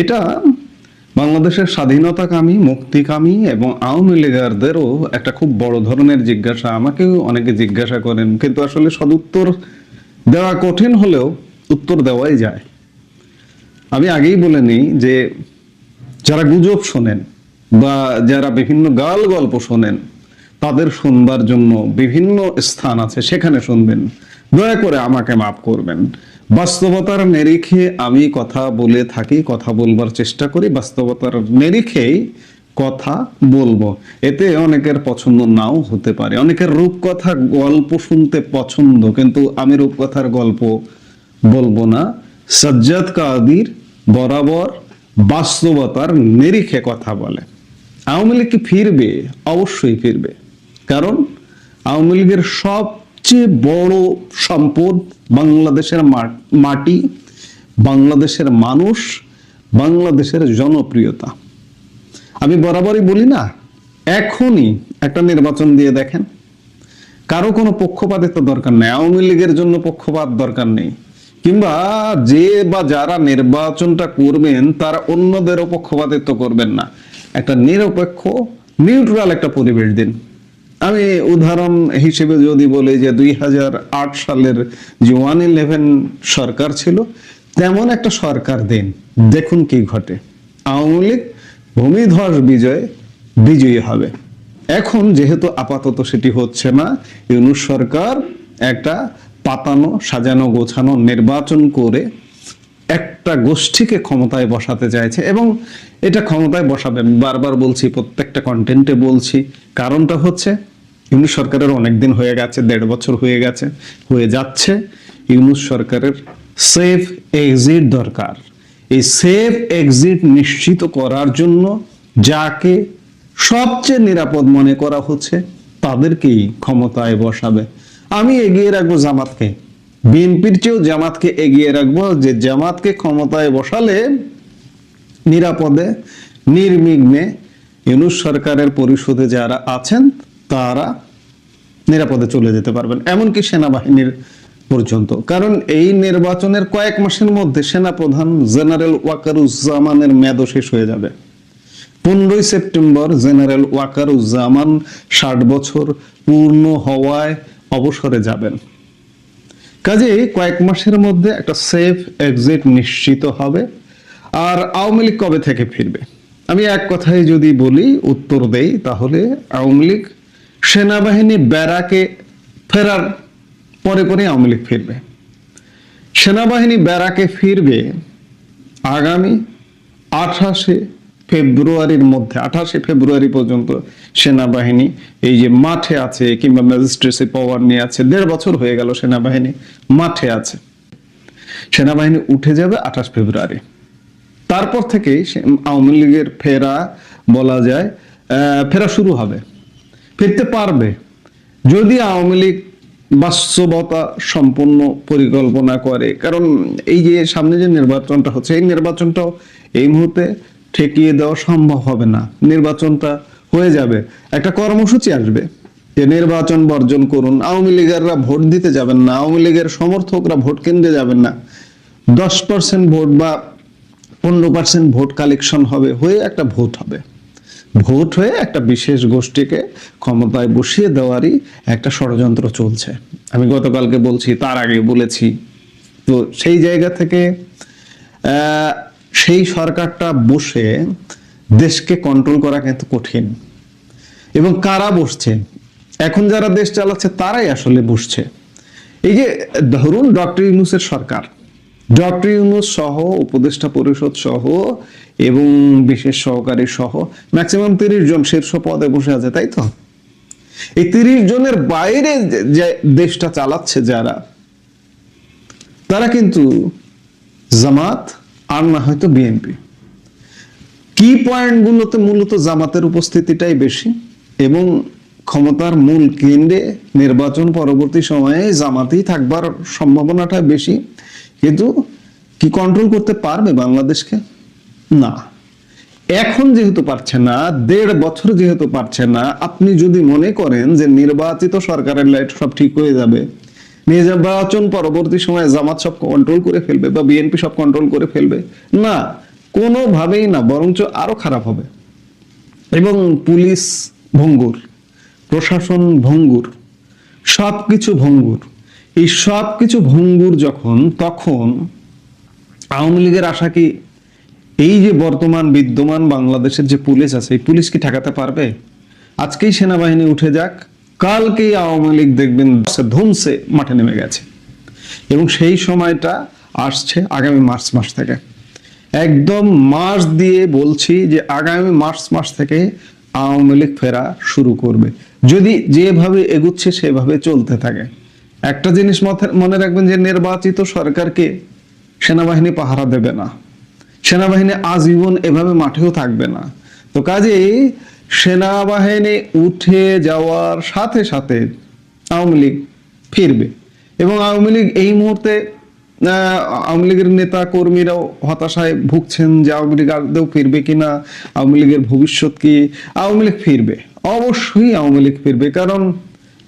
এটা বাংলাদেশের স্বাধীনতাকামী, মুক্তিকামী এবং আওয়ামী লীগারদেরও একটা খুব বড় ধরনের জিজ্ঞাসা। আমাকেও অনেকে জিজ্ঞাসা করেন, কিন্তু আসলে সদুত্তর দেওয়া কঠিন হলেও উত্তর দেওয়াই যায়। আমি আগেই বলে নিই যে যারা গুজব শোনেন বা যারা বিভিন্ন গাল গল্প শোনেন, তাদের শুনবার জন্য বিভিন্ন স্থান আছে, সেখানে শুনবেন। দয়া করে আমাকে মাফ করবেন। বাস্তবতার নিরিখে আমি কথা বলে থাকি, কথা বলবার চেষ্টা করি, বাস্তবতার নিরিখেই কথা বলবো। এতে অনেকের পছন্দ নাও হতে পারে, অনেকের রূপকথা গল্প শুনতে পছন্দ, কিন্তু আমি রূপকথার গল্প বলবো না। সাজ্জাদ কাদির বরাবর বাস্তবতার নিরিখে কথা বলে। আওয়ামী লীগ কি ফিরবে? অবশ্যই ফিরবে, কারণ আওয়ামী লীগের সবচেয়ে বড় সম্পদ বাংলাদেশের মাটি, বাংলাদেশের মানুষ, বাংলাদেশের জনপ্রিয়তা। আমি বরাবরই বলি না, এখনই একটা নির্বাচন দিয়ে দেখেন। কারো কোনো পক্ষপাতিত্ব দরকার নেই, আওয়ামী লীগের জন্য পক্ষপাত দরকার নেই, কিংবা যে বা যারা নির্বাচনটা করবেন তারা অন্যদেরও পক্ষপাতিত্ব করবেন না। একটা নিরপেক্ষ, নিউট্রাল একটা পরিবেশ দিন। আমি উদাহরণ হিসেবে যদি বলি যে 2008 সালের যে 111 সরকার ছিল, তেমন একটা সরকার দিন, দেখুন কি ঘটে। আওয়ামী লীগ ভূমিধস বিজয়ী হবে। এখন যেহেতু আপাতত সেটি হচ্ছে না, ইউনূস সরকার একটা পাতানো, সাজানো, গোছানো নির্বাচন করে একটা গোষ্ঠীকে ক্ষমতায় বসাতে চাইছে, এবং এটা ক্ষমতায় বসাবে। বারবার বলছি, প্রত্যেকটা কন্টেন্টে বলছি, কারণটা হচ্ছে ইউনূস সরকারের অনেকদিন হয়ে গেছে, 1.5 বছর হয়ে গেছে, হয়ে যাচ্ছে। ইউনূস সরকারের সেফ এক্সিট দরকার। এই সেফ এক্সিট নিশ্চিত করার জন্য যাকে সবচেয়ে নিরাপদ মনে করা হচ্ছে, তাদেরকেই ক্ষমতায় বসাবে। আমি এগিয়ে রাখবো জামাতকে, বিএনপির চেয়েও জামাতকে এগিয়ে রাখবো, যে জামাতকে ক্ষমতায় বসালে নিরাপদে, নির্বিঘ্নে ইউনূস সরকারের পরিষদে যারা আছেন তারা নিরাপদে চলে যেতে পারবেন, এমনকি সেনাবাহিনীর পর্যন্ত। কারণ এই নির্বাচনের কয়েক মাসের মধ্যে সেনাপ্রধান জেনারেল ওয়াকারুজ্জামানের মেয়াদ শেষ হয়ে যাবে। 15 সেপ্টেম্বর জেনারেল ওয়াকারুজ্জামান 60 বছর পূর্ণ হওয়ায় অবসরে যাবেন। কাজেই কয়েক মাসের মধ্যে একটা সেফ এক্সিট নিশ্চিত হবে। আর আওয়ামী লীগ কবে থেকে ফিরবে? আমি এক কথায় যদি বলি, উত্তর দেই, তাহলে আওয়ামী লীগ সেনাবাহিনী ব্যারাকে ফেরার পরে পরে আওয়ামী লীগ ফিরবে। সেনাবাহিনী ব্যারাকে ফিরবে আগামী 28 ফেব্রুয়ারির মধ্যে। 28 ফেব্রুয়ারি পর্যন্ত সেনাবাহিনী এই যে মাঠে আছে, কিংবা ম্যাজিস্ট্রেসি পাওয়ার নিয়ে আছে। 1.5 বছর হয়ে গেল সেনাবাহিনী মাঠে আছে। সেনাবাহিনী উঠে যাবে 28 ফেব্রুয়ারি। তারপর থেকে আওয়ামী লীগের ফেরা, বলা যায় ফেরা শুরু হবে, ফিরতে পারবে, যদি আওয়ামী লীগ বাস্তবতা সম্পন্ন পরিকল্পনা করে। কারণ এই যে সামনে যে নির্বাচনটা হচ্ছে, এই নির্বাচনটাও এই মুহূর্তে ঠেকিয়ে দেওয়া সম্ভব হবে না। নির্বাচনটা হয়ে যাবে, একটা কর্মসূচি আসবে যে নির্বাচন বর্জন করুন। আওয়ামী লীগেররা ভোট দিতে যাবেন না, আওয়ামী লীগের সমর্থকরা ভোট কেন্দ্রে যাবেন না। 10% ভোট বা 15% ভোট কালেকশন হবে, হয়ে একটা ভোট হবে। ভোট হয়ে একটা বিশেষ গোষ্ঠীকে ক্ষমতায় বসিয়ে দেওয়ারই একটা ষড়যন্ত্র চলছে। আমি গতকালকে বলছি, তার আগে বলেছি। তো সেই জায়গা থেকে সেই সরকারটা বসে দেশকে কন্ট্রোল করা কিন্তু কঠিন। এবং কারা বসছে এখন, যারা দেশ চালাচ্ছে তারাই আসলে বসছে। এই যে ধরুন ডক্টর ইউনূসের সরকার, ডক্টর ইউনূস সহ, উপদেষ্টা পরিষদ সহ এবং বিশেষ সহকারী সহ ম্যাক্সিমাম 30 জন শীর্ষ পদে বসে আছে, তাই তো? এই 30 জনের বাইরে যে দেশটা চালাচ্ছে যারা, তারা কিন্তু জামাত আর না হয়তো বিএনপি। কি পয়েন্টগুলোতে মূলত জামাতের উপস্থিতিটাই বেশি, এবং ক্ষমতার মূল কেন্দ্রে নির্বাচন পরবর্তী সময়ে জামাতেই থাকবার সম্ভাবনাটা বেশি। কিন্তু কি কন্ট্রোল করতে পারবে বাংলাদেশকে? না। এখন যেহেতু পারছে না, 1.5 বছর যেহেতু পারছে না, আপনি যদি মনে করেন যে নির্বাচিত সরকারের লাইট সব ঠিক হয়ে যাবে, নির্বাচন পরবর্তী সময়ে জামাত সব কন্ট্রোল করে ফেলবে বা বিএনপি সব কন্ট্রোল করে ফেলবে, না, কোনোভাবেই না, বরঞ্চ আরো খারাপ হবে। এবং পুলিশ ভঙ্গুর, প্রশাসন ভঙ্গুর, সবকিছু ভঙ্গুর। এই সবকিছু ভঙ্গুর যখন, তখন আওয়ামী লীগের আশা কি এই যে বর্তমান বিদ্যমান বাংলাদেশের যে পুলিশ আছে, এই পুলিশ কি ঠেকাতে পারবে? আজকেই সেনাবাহিনী উঠে যাক, কালকেই আওয়ামী লীগ দেখবেন ধুমসে মাঠে নেমে গেছে। এবং সেই সময়টা আসছে আগামী মার্চ মাস থেকে। একদম মাস দিয়ে বলছি যে আগামী মার্চ মাস থেকে আওয়ামী লীগ ফেরা শুরু করবে, যদি যেভাবে এগুচ্ছে সেভাবে চলতে থাকে। একটা জিনিস মনে রাখবেন যে নির্বাচিত সরকারকে সেনাবাহিনী পাহারা দেবে না, সেনাবাহিনী আজীবন এভাবে মাঠেও থাকবে না। তো কাজেই সেনাবাহিনী উঠে যাওয়ার সাথে সাথে আওয়ামী লীগ ফিরবে। এবং আওয়ামী লীগ এই মুহূর্তে আওয়ামী লীগের নেতা কর্মীরাও হতাশায় ভুগছেন যে আওয়ামী লীগ আদৌ ফিরবে কিনা, আওয়ামী লীগের ভবিষ্যৎ কি। আওয়ামী লীগ ফিরবে, অবশ্যই আওয়ামী লীগ ফিরবে, কারণ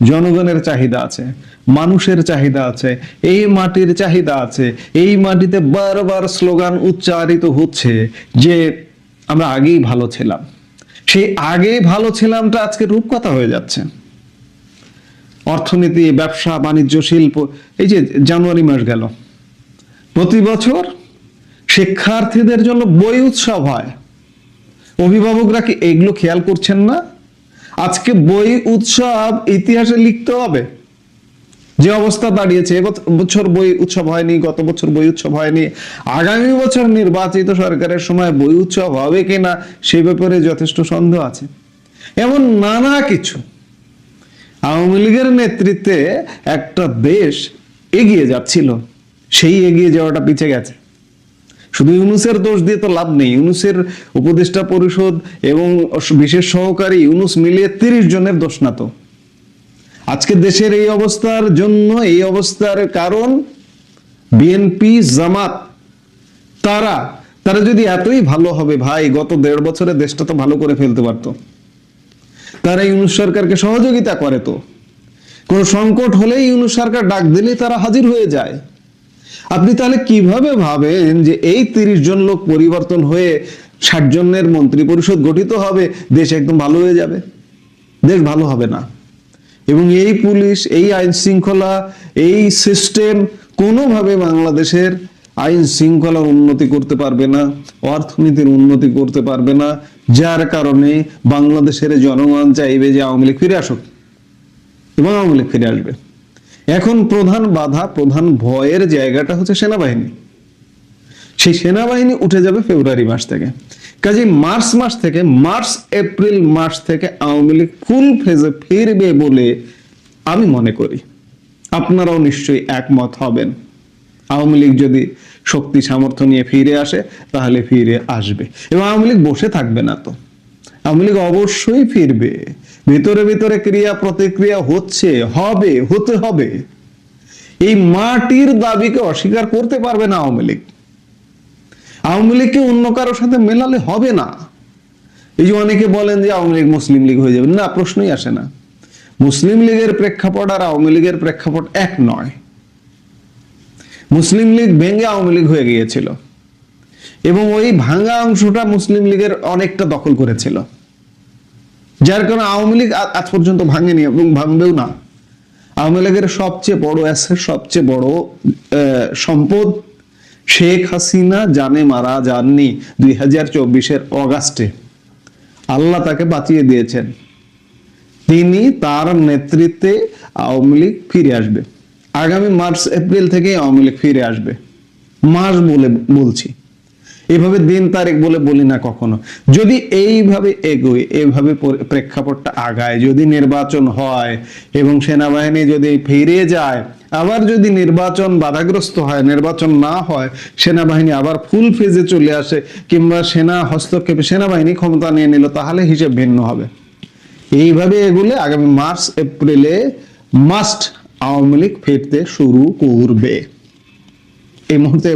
জনগণের চাহিদা আছে, মানুষের চাহিদা আছে, এই মাটির চাহিদা আছে। এই মাটিতে বারবার স্লোগান উচ্চারিত হচ্ছে যে আমরা আগেই ভালো ছিলাম। সেই আগেই ভালো ছিলামটা আজকে রূপকথা হয়ে যাচ্ছে। অর্থনীতি, ব্যবসা বাণিজ্য, শিল্প, এই যে জানুয়ারি মাস গেল, প্রতি বছর শিক্ষার্থীদের জন্য বই উৎসব হয়। অভিভাবকরা কি এগুলো খেয়াল করছেন না? আজকে বই উৎসব ইতিহাসে লিখতে হবে। যে অবস্থা দাঁড়িয়েছে, বছর বই উৎসব হয়নি, গত বছর বই উৎসব হয়নি, আগামী বছর নির্বাচিত সরকারের সময় বই উৎসব হবে কিনা সে ব্যাপারে যথেষ্ট সন্দেহ আছে। এমন নানা কিছু। আওয়ামী লীগের নেতৃত্বে একটা দেশ এগিয়ে যাচ্ছিল, সেই এগিয়ে যাওয়াটা পিছে গেছে। শুধু ইউনূসের দোষ দিয়ে তো লাভ নেই। ইউনূসের উপদেষ্টা পরিষদ এবং বিশেষ সহকারী ইউনূস মিলিয়ে 30 জনের দোষ না তো। আজকে দেশের এই অবস্থার জন্য, এই অবস্থার কারণ বিএনপি, জামাত। তারা যদি এতই ভালো হবে ভাই, গত 1.5 বছরে দেশটা তো ভালো করে ফেলতে পারতো। তারা ইউনূস সরকারকে সহযোগিতা করে, তো কোন সংকট হলেই ইউনূস সরকার ডাক দিলেই তারা হাজির হয়ে যায়। আপনি তাহলে কিভাবে ভাবেন যে এই 30 জন লোক পরিবর্তন হয়ে 60 জনের মন্ত্রী পরিষদ গঠিত হবে, দেশ একদম ভালো হয়ে যাবে? দেশ ভালো হবে না। এবং এই পুলিশ, এই আইন শৃঙ্খলা, এই সিস্টেম কোনোভাবে বাংলাদেশের আইন শৃঙ্খলার উন্নতি করতে পারবে না, অর্থনীতির উন্নতি করতে পারবে না। যার কারণে বাংলাদেশের জনগণ চাইবে যে আওয়ামী লীগ ফিরে আসুক, এবং আওয়ামী লীগ ফিরে আসবে। এখন প্রধান বাধা, প্রধান ভয়ের জায়গাটা হচ্ছে সেনাবাহিনী। সেই সেনাবাহিনী উঠে যাবে ফেব্রুয়ারি মাস থেকে। কাজে মার্চ মাস থেকে, মার্চ এপ্রিল মাস থেকে আওয়ামী লীগ ফুল ফেজে ফিরবে বলে আমি মনে করি। আপনারাও নিশ্চয়ই একমত হবেন। আওয়ামী লীগ যদি শক্তি সামর্থ্য নিয়ে ফিরে আসে, তাহলে ফিরে আসবে। এবং আওয়ামী লীগ বসে থাকবে না তো, আওয়ামী লীগ অবশ্যই ফিরবে। ভিতরে ভিতরে ক্রিয়া প্রতিক্রিয়া হচ্ছে, হবে, হতে হবে। এই মাটির দাবিকে অস্বীকার করতে পারবে না আওয়ামী লীগ। আওয়ামী লীগকে অন্য কারোর সাথে মেলালে হবে না। এই যে অনেকে বলেন যে আওয়ামী লীগ মুসলিম লীগ হয়ে যাবে, না, প্রশ্নই আসে না। মুসলিম লীগের প্রেক্ষাপট আর আওয়ামী লীগের প্রেক্ষাপট এক নয়। মুসলিম লীগ ভেঙে আওয়ামী লীগ হয়ে গিয়েছিল, এবং ওই ভাঙা অংশটা মুসলিম লীগের অনেকটা দখল করেছিল, যার কারণে আওয়ামী লীগ আজ পর্যন্ত ভাঙেনি এবং ভাঙবেও না। আওয়ামী লীগের সবচেয়ে বড় অ্যাসেট, সবচেয়ে বড় সম্পদ শেখ হাসিনা জানে মারা যাননি 2024-এর অগাস্টে। আল্লাহ তাকে বাঁচিয়ে দিয়েছেন। তিনি, তার নেতৃত্বে আওয়ামী লীগ ফিরে আসবে। আগামী মার্চ এপ্রিল থেকে আওয়ামী লীগ ফিরে আসবে। মাস বলে বলছি, এভাবে দিন তারিখ বলে বলি না কখনো। যদি এইভাবে এগোয়, এইভাবে প্রেক্ষাপটটা আগায়, যদি নির্বাচন হয় এবং সেনাবাহিনী যদি ফিরে যায়, আবার যদি নির্বাচন বাধাগ্রস্ত হয়, নির্বাচন না হয়, সেনাবাহিনী আবার ফুল ফেজে চলে আসে, কিংবা সেনা হস্তক্ষেপে সেনাবাহিনী ক্ষমতা নিয়ে নিল, তাহলে হিসেব ভিন্ন হবে। এইভাবে এগুলো আগামী মার্চ এপ্রিলে মাস্ট আওয়ামী লীগ ফিরতে শুরু করবে। এই মুহূর্তে